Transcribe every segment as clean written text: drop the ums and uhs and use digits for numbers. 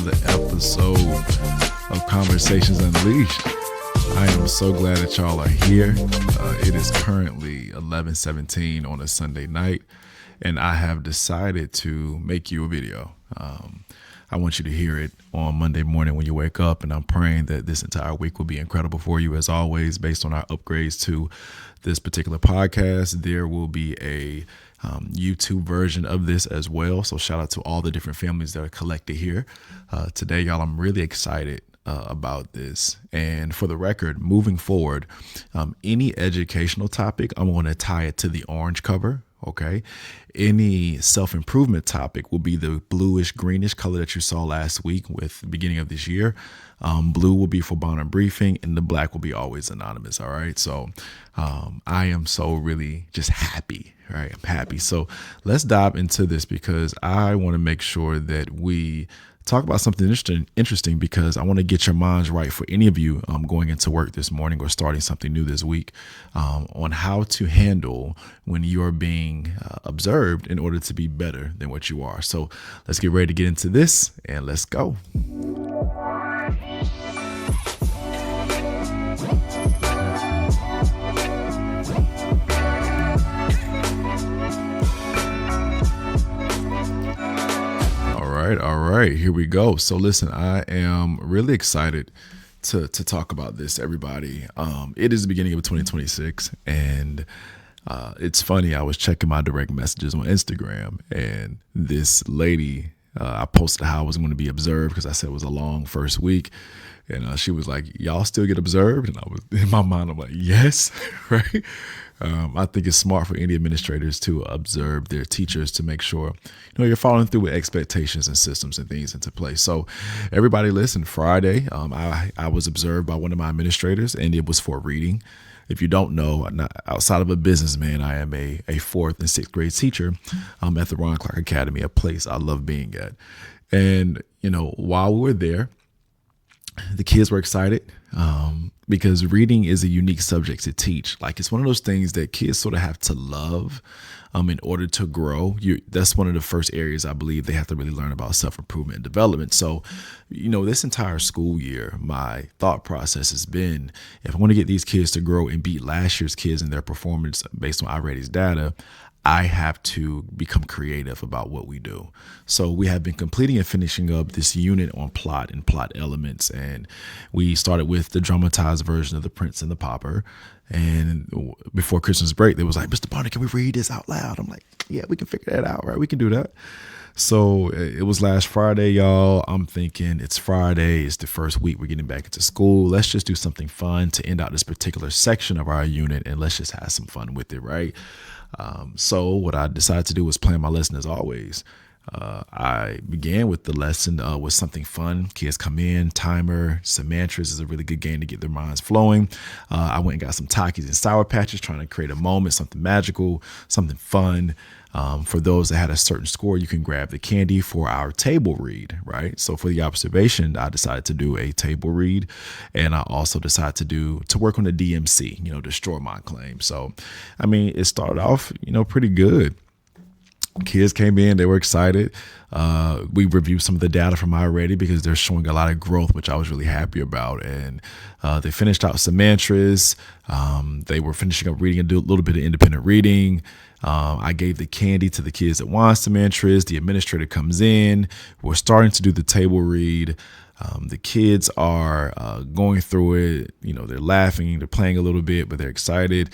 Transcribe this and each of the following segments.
another episode of Conversations Unleashed. I am so glad that y'all are here. It is currently 11:17 on a Sunday night, and I have decided to make you a video. I want you to hear it on Monday morning when you wake up, and I'm praying that this entire week will be incredible for you. As always, based on our upgrades to this particular podcast, there will be a YouTube version of this as well. So shout out to all the different families that are collected here. Today, y'all, I'm really excited about this. And for the record, moving forward, any educational topic, I'm going to tie it to the orange cover. Okay. Any self-improvement topic will be the bluish greenish color that you saw last week with the beginning of this year. Blue will be for bond and briefing, and the black will be always anonymous. All right. So I am so really just happy. Right. I'm happy. So let's dive into this because I want to make sure that we talk about something interesting because I want to get your minds right for any of you going into work this morning or starting something new this week on how to handle when you're being observed in order to be better than what you are. So let's get ready to get into this and let's go. All right, here we go. So listen, I am really excited to talk about this, everybody. It is the beginning of 2026, and it's funny. I was checking my direct messages on Instagram, and this lady, I posted how I was going to be observed because I said it was a long first week. And she was like, y'all still get observed? And I was in my mind, I'm like, yes, right? I think it's smart for any administrators to observe their teachers to make sure, you're following through with expectations and systems and things into place. So everybody listen, Friday, I was observed by one of my administrators, and it was for reading. If you don't know, outside of a businessman, I am a 4th and 6th grade teacher at the Ron Clark Academy, a place I love being at. And, while we were there, the kids were excited because reading is a unique subject to teach. Like, it's one of those things that kids sort of have to love in order to grow. That's one of the first areas I believe they have to really learn about self-improvement and development. So, this entire school year, my thought process has been, if I want to get these kids to grow and beat last year's kids in their performance based on iReady's data, I have to become creative about what we do. So we have been completing and finishing up this unit on plot and plot elements. And we started with the dramatized version of The Prince and the Pauper. And before Christmas break, they was like, Mr. Bonner, can we read this out loud? I'm like, yeah, we can figure that out, right? We can do that. So it was last Friday, y'all. I'm thinking it's Friday. It's the first week we're getting back into school. Let's just do something fun to end out this particular section of our unit. And let's just have some fun with it, right? So what I decided to do was plan my lesson as always. I began with the lesson with something fun. Kids come in, timer, some mantras is a really good game to get their minds flowing. I went and got some Takis and Sour Patches, trying to create a moment, something magical, something fun. For those that had a certain score, you can grab the candy for our table read, right? So for the observation, I decided to do a table read, and I also decided to work on the DMC, destroy my claim. So, it started off, pretty good. Kids came in, they were excited. We reviewed some of the data from iReady because they're showing a lot of growth, which I was really happy about. And they finished out some mantras. They were finishing up reading a little bit of independent reading. I gave the candy to the kids that want some mantras. The administrator comes in. We're starting to do the table read. The kids are going through it. They're laughing, they're playing a little bit, but they're excited.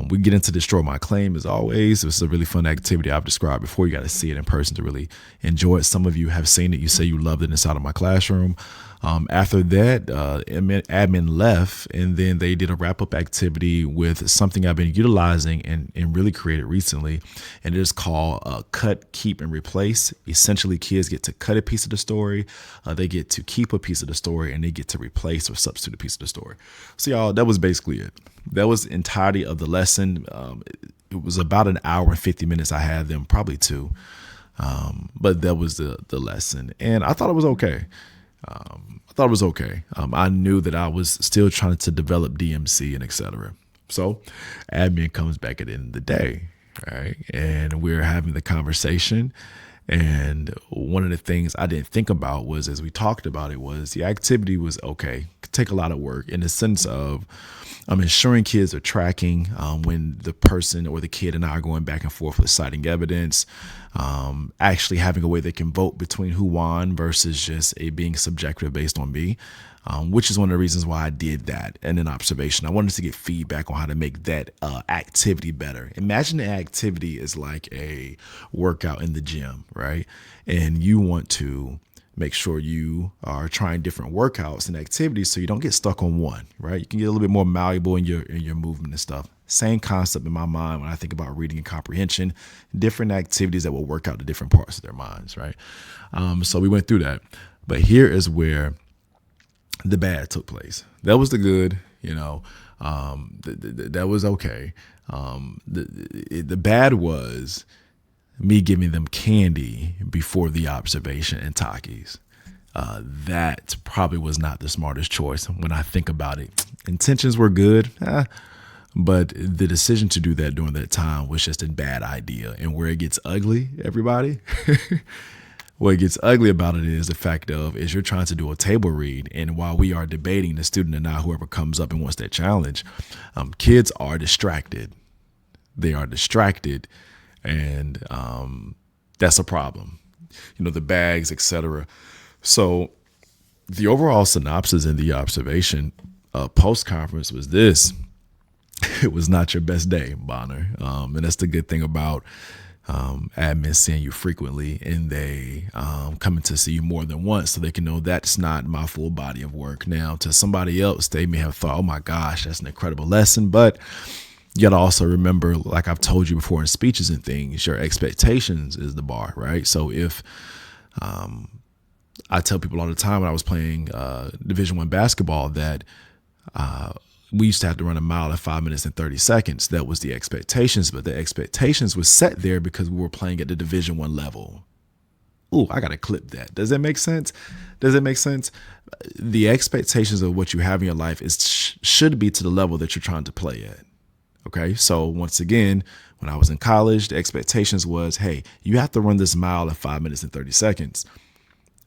We get into Destroy My Claim as always. This is a really fun activity I've described before. You got to see it in person to really enjoy it. Some of you have seen it. You say you loved it inside of my classroom. After that, admin left, and then they did a wrap-up activity with something I've been utilizing and really created recently, and it is called Cut, Keep, and Replace. Essentially, kids get to cut a piece of the story, they get to keep a piece of the story, and they get to replace or substitute a piece of the story. So, y'all, that was basically it. That was the entirety of the lesson. It was about an hour and 50 minutes. I had them, probably 2, but that was the lesson, and I thought it was okay. I knew that I was still trying to develop DMC and etc. So admin comes back at the end of the day, right? And we're having the conversation. And one of the things I didn't think about was, as we talked about it, was the activity was okay, could take a lot of work in the sense of ensuring kids are tracking when the person or the kid and I are going back and forth with citing evidence, actually having a way they can vote between who won versus just it being subjective based on me. Which is one of the reasons why I did that and an observation. I wanted to get feedback on how to make that activity better. Imagine the activity is like a workout in the gym, right? And you want to make sure you are trying different workouts and activities so you don't get stuck on one, right? You can get a little bit more malleable in your movement and stuff. Same concept in my mind when I think about reading and comprehension, different activities that will work out the different parts of their minds, right? So we went through that. But here is where the bad took place. That was the good, that was okay. The bad was me giving them candy before the observation and Takis. That probably was not the smartest choice when I think about it. Intentions were good, but the decision to do that during that time was just a bad idea. And where it gets ugly, everybody, what gets ugly about it is the fact of is you're trying to do a table read, and while we are debating, the student and I, whoever comes up and wants that challenge, kids are distracted. They are distracted, and that's a problem. The bags, etc. So the overall synopsis in the observation post conference was this: it was not your best day, Bonner, and that's the good thing about admins seeing you frequently, and they coming to see you more than once so they can know that's not my full body of work. Now, to somebody else, they may have thought, oh my gosh, that's an incredible lesson. But you got to also remember, like I've told you before in speeches and things, your expectations is the bar, right? So if I tell people all the time when I was playing Division I basketball that we used to have to run a mile in 5 minutes and 30 seconds. That was the expectations, but the expectations was set there because we were playing at the Division I level. Ooh, I got to clip that. Does that make sense? Does it make sense? The expectations of what you have in your life should be to the level that you're trying to play at. Okay. So once again, when I was in college, the expectations was, hey, you have to run this mile in 5 minutes and 30 seconds.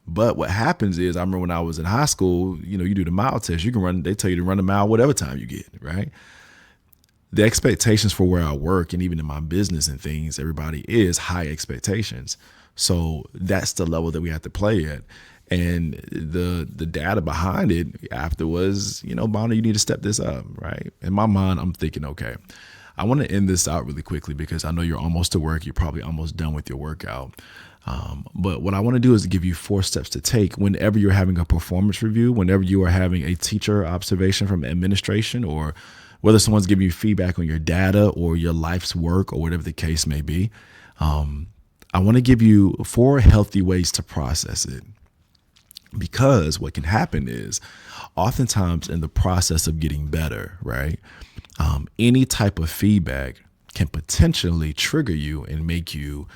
But what happens is, I remember when I was in high school, you do the mile test, you can run, they tell you to run a mile whatever time you get, right? The expectations for where I work and even in my business and things, everybody is high expectations. So that's the level that we have to play at. And the data behind it after was, Bonner, you need to step this up, right? In my mind, I'm thinking, okay, I want to end this out really quickly because I know you're almost to work. You're probably almost done with your workout. But what I want to do is give you 4 steps to take whenever you're having a performance review, whenever you are having a teacher observation from administration, or whether someone's giving you feedback on your data or your life's work or whatever the case may be. I want to give you 4 healthy ways to process it, because what can happen is oftentimes in the process of getting better, right? Any type of feedback can potentially trigger you and make you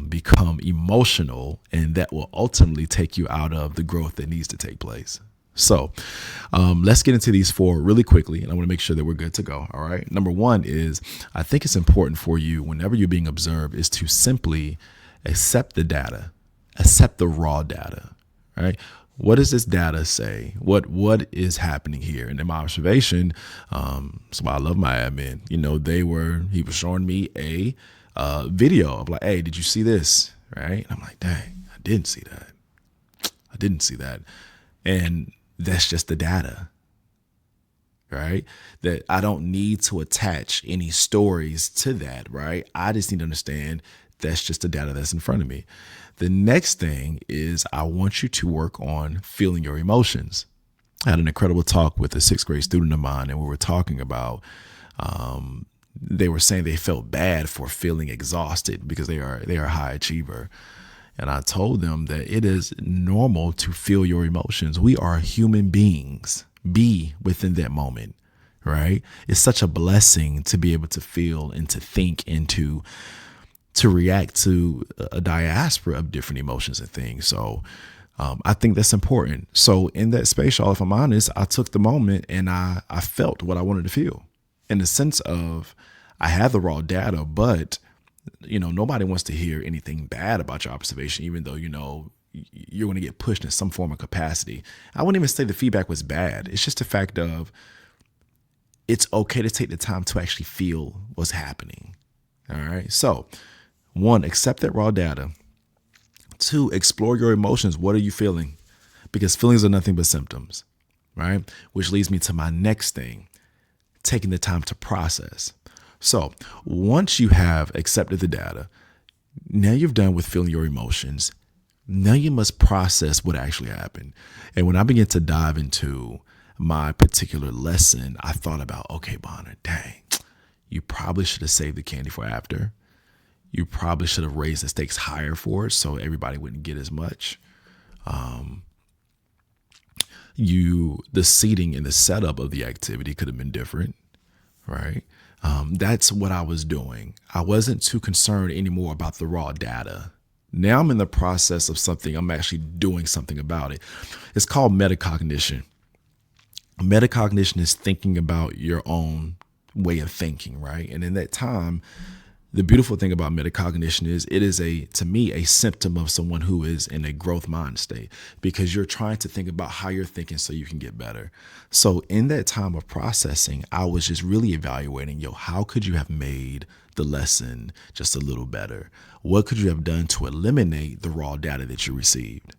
become emotional, and that will ultimately take you out of the growth that needs to take place. So let's get into these 4 really quickly, and I want to make sure that we're good to go. All right. Number 1 is, I think it's important for you whenever you're being observed is to simply accept the data, accept the raw data, right? What does this data say? What is happening here? And in my observation, so I love my admin. He was showing me a video of like, hey, did you see this? Right? And I'm like, dang, I didn't see that. And that's just the data, right? That I don't need to attach any stories to that, right? I just need to understand that's just the data that's in front of me. The next thing is I want you to work on feeling your emotions. I had an incredible talk with a 6th grade student of mine, and we were talking about, they were saying they felt bad for feeling exhausted because they are a high achiever. And I told them that it is normal to feel your emotions. We are human beings. Be within that moment, right? It's such a blessing to be able to feel and to think and to react to a diaspora of different emotions and things. So I think that's important. So in that space, y'all, if I'm honest, I took the moment and I felt what I wanted to feel, in the sense of I had the raw data, but Nobody wants to hear anything bad about your observation, even though, you're going to get pushed in some form of capacity. I wouldn't even say the feedback was bad. It's just the fact of it's okay to take the time to actually feel what's happening. All right. So, one, accept that raw data. Two, explore your emotions. What are you feeling? Because feelings are nothing but symptoms, right? Which leads me to my next thing, taking the time to process. So once you have accepted the data, now you've done with feeling your emotions. Now you must process what actually happened. And when I began to dive into my particular lesson, I thought about, okay, Bonner, dang, you probably should have saved the candy for after. You probably should have raised the stakes higher for it so everybody wouldn't get as much. The seating and the setup of the activity could have been different, right? That's what I was doing. I wasn't too concerned anymore about the raw data. Now I'm in the process of something. I'm actually doing something about it. It's called metacognition. Metacognition is thinking about your own way of thinking, right? And in that time, the beautiful thing about metacognition is it is to me, a symptom of someone who is in a growth mind state, because you're trying to think about how you're thinking so you can get better. So in that time of processing, I was just really evaluating, how could you have made the lesson just a little better? What could you have done to eliminate the raw data that you received?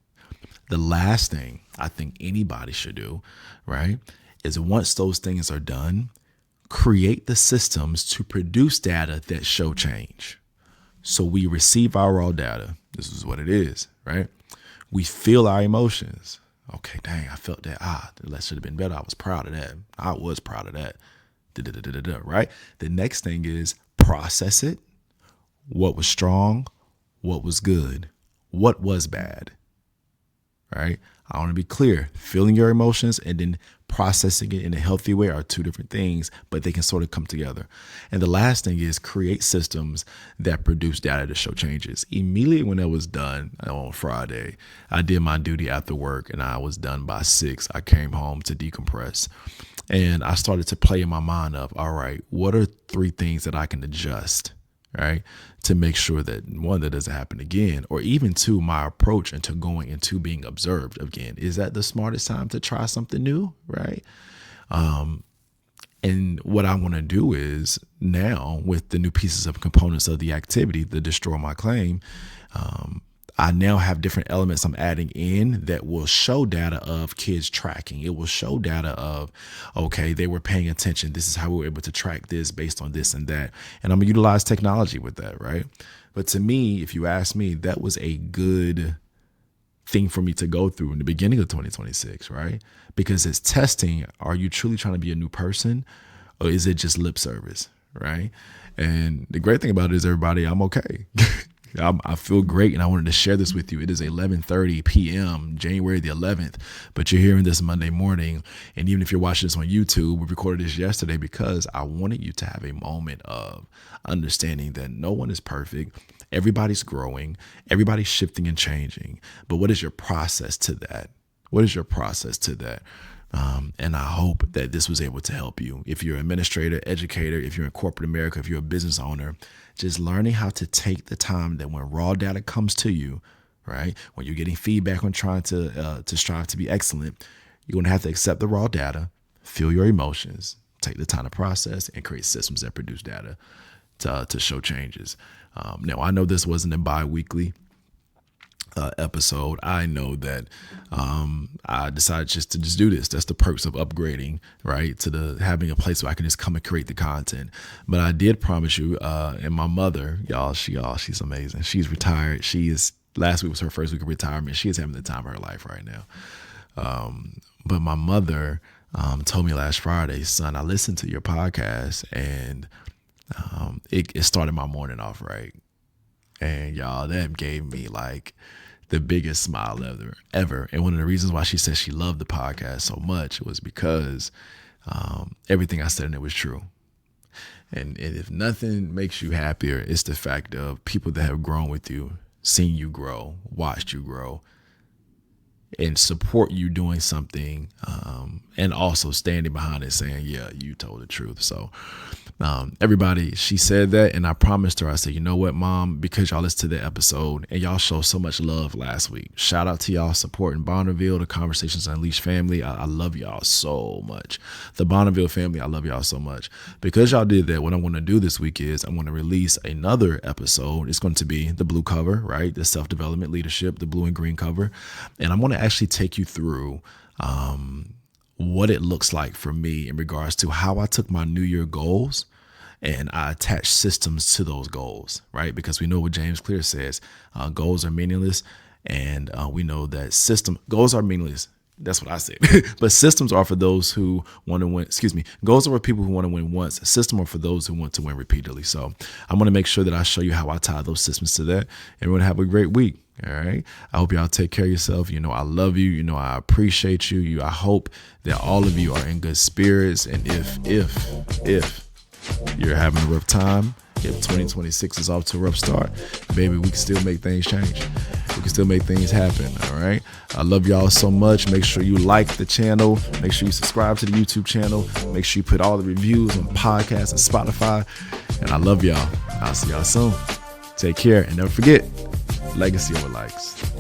The last thing I think anybody should do, right, is once those things are done, create the systems to produce data that show change. So we receive our raw data. This is what it is, right? We feel our emotions. Okay, dang, I felt that. That should have been better. I was proud of that. I was proud of that. Right? The next thing is process it. What was strong? What was good? What was bad? Right? I want to be clear. Feeling your emotions and then processing it in a healthy way are two different things, but they can sort of come together. And the last thing is create systems that produce data to show changes. Immediately when that was done on Friday, I did my duty after work and I was done by 6. I came home to decompress and I started to play in my mind of, all right, what are 3 things that I can adjust, right, to make sure that, 1, that doesn't happen again, or even 2, my approach into going into being observed again. Is that the smartest time to try something new, right? And what I want to do is now, with the new pieces of components of the activity, the destroy my claim, I now have different elements I'm adding in that will show data of kids tracking. It will show data of, okay, they were paying attention. This is how we were able to track this based on this and that. And I'm going to utilize technology with that, right? But to me, if you ask me, that was a good thing for me to go through in the beginning of 2026, right? Because it's testing, are you truly trying to be a new person or is it just lip service, right? And the great thing about it is, everybody, I'm okay. I feel great, and I wanted to share this with you. It is 11:30 p.m., January the 11th, but you're hearing this Monday morning, and even if you're watching this on YouTube, we recorded this yesterday because I wanted you to have a moment of understanding that no one is perfect. Everybody's growing, everybody's shifting and changing, but what is your process to that? What is your process to that? And I hope that this was able to help you. If you're an administrator, educator, if you're in corporate America, if you're a business owner, just learning how to take the time that when raw data comes to you, right, when you're getting feedback on trying to strive to be excellent, you're going to have to accept the raw data, feel your emotions, take the time to process, and create systems that produce data to show changes. Now, I know this wasn't a bi-weekly episode. I know that I decided just to do this. That's the perks of upgrading, right? To the having a place where I can just come and create the content. But I did promise you, and my mother, she's amazing. She's retired. Last week was her first week of retirement. She is having the time of her life right now. But my mother told me last Friday, son, I listened to your podcast and it started my morning off right. And y'all, that gave me like the biggest smile ever. And one of the reasons why she said she loved the podcast so much was because everything I said in it was true. And if nothing makes you happier, it's the fact of people that have grown with you, seen you grow, watched you grow, and support you doing something, and also standing behind it saying, yeah, you told the truth. So Everybody, she said that, and I promised her, I said, you know what, Mom, because y'all listened to the episode and y'all showed so much love last week. Shout out to y'all supporting Bonneville, the Conversations Unleashed family. I love y'all so much. The Bonneville family, I love y'all so much. Because y'all did that, what I want to do this week is I'm going to release another episode. It's going to be the blue cover, right? The self-development leadership, the blue and green cover. And I'm going to actually take you through what it looks like for me in regards to how I took my New Year goals and I attached systems to those goals, right? Because we know what James Clear says, goals are meaningless. And we know that goals are meaningless. That's what I said. But systems are for those who want to win. Goals are for people who want to win once. System are for those who want to win repeatedly. So I'm going to make sure that I show you how I tie those systems to that. And we're going to have a great week. All right. I hope y'all take care of yourself. You know, I love you. You know, I appreciate you. I hope that all of you are in good spirits. And if you're having a rough time, if 2026 is off to a rough start, baby, we can still make things change. We can still make things happen. All right. I love y'all so much. Make sure you like the channel. Make sure you subscribe to the YouTube channel. Make sure you put all the reviews on podcasts and Spotify. And I love y'all. I'll see y'all soon. Take care. And don't forget, legacy over likes.